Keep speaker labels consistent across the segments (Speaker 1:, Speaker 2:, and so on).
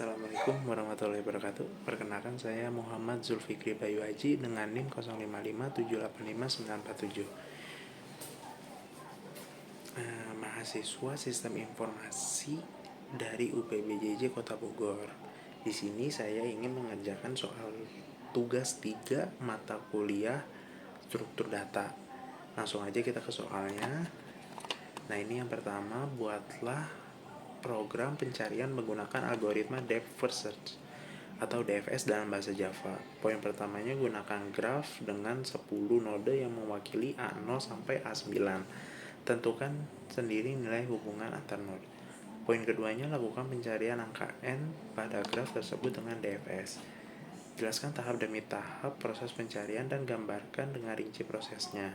Speaker 1: Assalamualaikum warahmatullahi wabarakatuh. Perkenalkan saya Muhammad Zulfikri Bayu Haji dengan NIM 0557855947. Mahasiswa Sistem Informasi dari UPBJJ Kota Bogor. Di sini saya ingin mengerjakan soal tugas 3 mata kuliah struktur data. Langsung aja kita ke soalnya. Nah, ini yang pertama, buatlah program pencarian menggunakan algoritma depth first search atau DFS dalam bahasa Java. Poin pertamanya gunakan graf dengan 10 node yang mewakili A0 sampai A9. Tentukan sendiri nilai hubungan antar node. Poin keduanya, lakukan pencarian angka N pada graf tersebut dengan DFS. Jelaskan tahap demi tahap proses pencarian dan gambarkan dengan rinci prosesnya.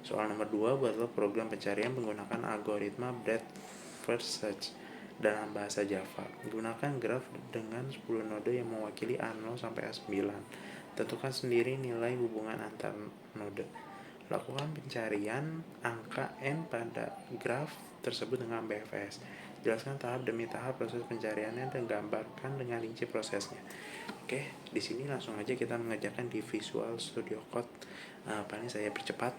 Speaker 1: Soal nomor 2, buatlah program pencarian menggunakan algoritma breadth first search dalam bahasa Java. Gunakan graf dengan 10 node yang mewakili A0 sampai A9. Tentukan sendiri nilai hubungan antar node. Lakukan pencarian angka N pada graf tersebut dengan BFS. Jelaskan tahap demi tahap proses pencariannya dan gambarkan dengan rinci prosesnya. Oke, di sini langsung aja kita mengerjakan di Visual Studio Code. Paling saya percepat.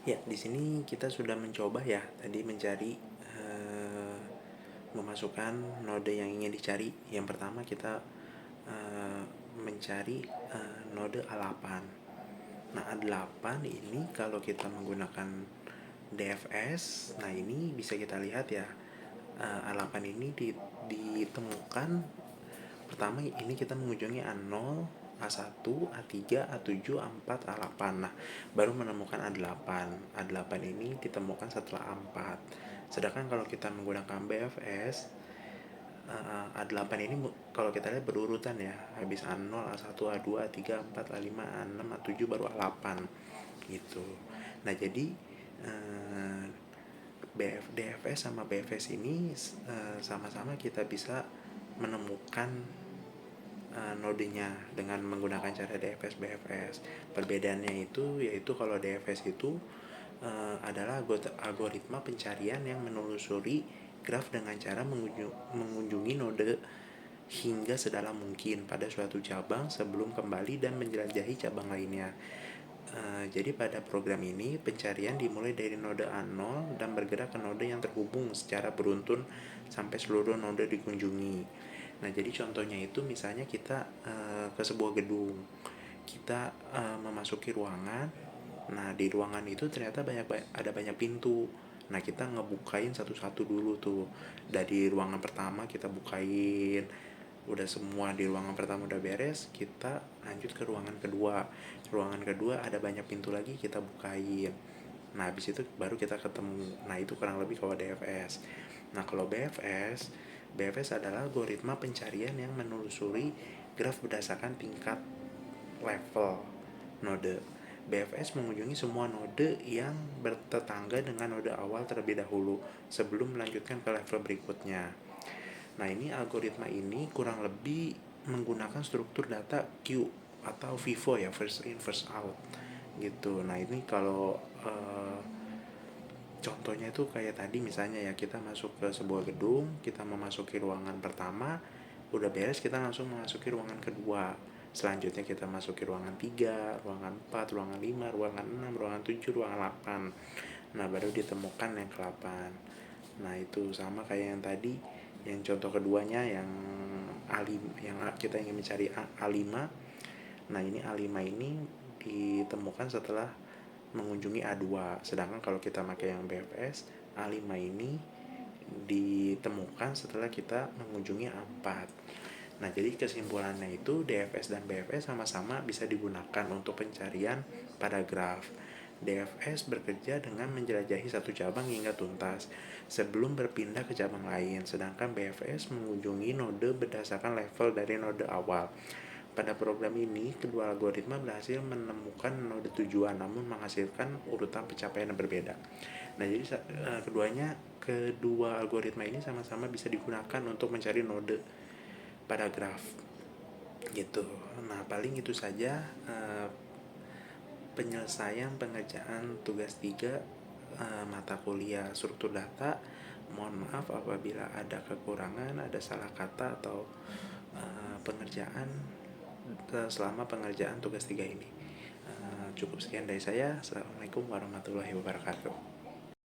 Speaker 1: Ya, di sini kita sudah mencoba ya tadi mencari memasukkan node yang ingin dicari. Yang pertama kita mencari node A8. Nah, A8 ini kalau kita menggunakan DFS, nah ini bisa kita lihat ya, A8 ini ditemukan pertama ini kita mengunjungi A0, A1, A3, A7, A4, A8. Nah, baru menemukan A8. A8 ini ditemukan setelah A4. Sedangkan kalau kita menggunakan BFS, A8 ini kalau kita lihat berurutan ya, habis A0, A1, A2, A3, A4, A5, A6, A7 baru A8 gitu. Nah, jadi DFS sama BFS ini sama-sama kita bisa menemukan nodenya dengan menggunakan cara DFS BFS. Perbedaannya itu yaitu kalau DFS itu adalah algoritma pencarian yang menelusuri graf dengan cara mengunjungi node hingga sedalam mungkin pada suatu cabang sebelum kembali dan menjelajahi cabang lainnya. Jadi pada program ini pencarian dimulai dari node A0 dan bergerak ke node yang terhubung secara beruntun sampai seluruh node dikunjungi. Nah, jadi contohnya itu misalnya kita ke sebuah gedung, kita memasuki ruangan. Nah, di ruangan itu ternyata ada banyak pintu. Nah, kita ngebukain satu-satu dulu tuh. Dari ruangan pertama kita bukain, udah semua di ruangan pertama udah beres, kita lanjut ke ruangan kedua. Ruangan kedua ada banyak pintu lagi, kita bukain. Nah, habis itu baru kita ketemu. Nah, itu kurang lebih kalau DFS. Nah, kalau BFS adalah algoritma pencarian yang menelusuri graf berdasarkan tingkat level node. BFS mengunjungi semua node yang bertetangga dengan node awal terlebih dahulu sebelum melanjutkan ke level berikutnya. Nah, ini algoritma ini kurang lebih menggunakan struktur data Q atau FIFO ya, first in first out gitu. Nah, ini kalau contohnya itu kayak tadi misalnya ya, kita masuk ke sebuah gedung, kita memasuki ruangan pertama, udah beres kita langsung memasuki ruangan kedua. Selanjutnya kita masuki ruangan 3, ruangan 4, ruangan 5, ruangan 6, ruangan 7, ruangan 8. Nah, baru ditemukan yang ke-8. Nah, itu sama kayak yang tadi, yang contoh keduanya yang A5, yang kita ingin mencari A5. Nah, ini A5 ini ditemukan setelah mengunjungi A2. Sedangkan kalau kita pakai yang BFS, A5 ini ditemukan setelah kita mengunjungi A4. Nah, jadi kesimpulannya itu DFS dan BFS sama-sama bisa digunakan untuk pencarian pada graf. DFS bekerja dengan menjelajahi satu cabang hingga tuntas sebelum berpindah ke cabang lain, sedangkan BFS mengunjungi node berdasarkan level dari node awal. Pada program ini, kedua algoritma berhasil menemukan node tujuan namun menghasilkan urutan pencapaian yang berbeda. Nah, jadi kedua algoritma ini sama-sama bisa digunakan untuk mencari node pada graf gitu. Nah, paling itu saja penyelesaian pengerjaan tugas 3 mata kuliah struktur data. Mohon maaf apabila ada kekurangan, ada salah kata atau pengerjaan selama pengerjaan tugas 3 ini. Cukup sekian dari saya. Assalamualaikum warahmatullahi wabarakatuh.